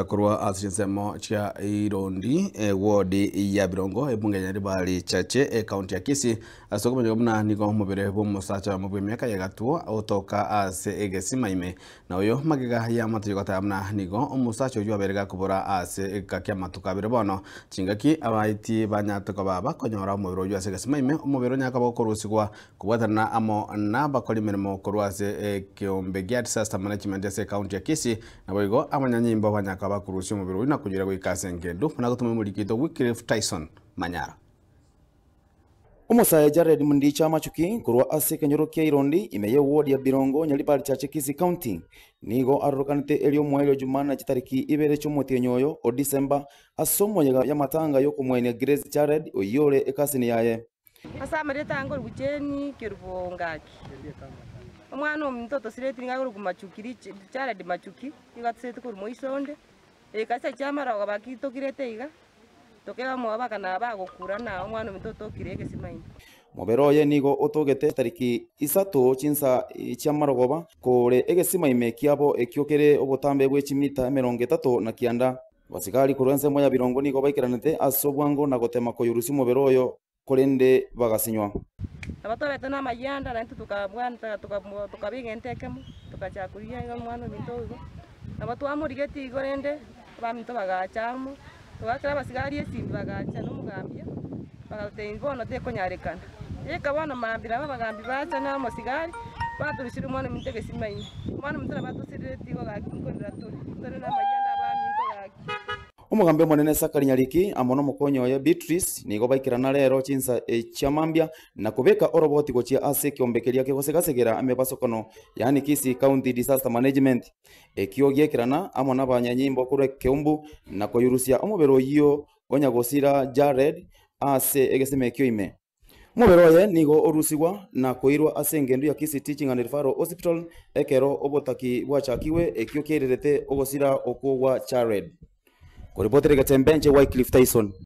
Kurwa asinsemo cha Irondi wodi ya Birongo ebunge ya Ribali chache kaunti ya Kisii asoko mjomna niko mubere bomu sacha mubwe miaka ya gatuo otoka ase egesima ime na uyo magiga ya matuyota amna niko umusacho ujua berega kubora ase kakia matukabire bono chingaki abaiti banyatoka baba konyora mubero ujua ase egesima ime mubero nyaka bokorusigwa kubwatana amo na bakoli mirimo kurwa ase kiombe gya disaster management ase kaunti ya Kisii na boigo amanyanyimbo banyaka bakurusi mubiro wina kugira gwikase ngendo na gutume mulikito Wycliffe Tyson Manyara. Umusaye Jared Mundicha Machuki kurwa ase kenyoro kia Irondi imeye ward ya Birongo Nyaribari chache Kisii County nigo arukanite elio mwelo jumana chitariki ibere chomoti nyoyo o December asomo ya matanga yoko mwene Grace Jared oyore ekasini yaye asa mareta ngor bucheni kirubongaki omwana omuntu sireti ngaguru kumachukiri Jared Machuki igatse kuri moisonde ekase chamara gabakito kirete iga tokega mwaba kana bagokura na omwana omuntu kirege simaini Moberoye nigo otogete tariki isato chinsa chiamarogoba kore egesima ime kiabo ekyokere obotambe bwe chimita 30 na kianda basigari kurenze moya Birongo nigo baikiranete asobwango na gotema koyurusi moberoyo korende bagasinywa abatobete na mayanda na tukabwanta tukabigenteke tukachakuria mwana omuntu abatwamurigeti igorende bamito bagachamu tugakira basigari esimbi bagacha n'umugambya bagate imbono te konyarekana yeka bana mambira bagambi bacha na masigari baturishira umwana mitege simanyi umwana mutara batusirire tigo gakikorera turi na mayanda baminto gaki Umugambe monene Sakari Nyariki amono mukonyo ya Beatrice nigo baikirana rero chinsa chamambia na kubeka oroboti gochia ase kiombekeria kegosegasegera amebasokono yani Kisii County Disaster Management ekiogekirana amona banyanyimbo kure keumbu na koyurusia omubero yiyo onyagosira Jared ase egeseme kyoime Muberoye nigo orusigwa na koirwa ase ngendo ya Kisii Teaching and Referral Hospital ekero obotaki bwachakiwe ekiokererete ogosira okogwa Jared Kuripotere Gatembenche Wycliffe Tyson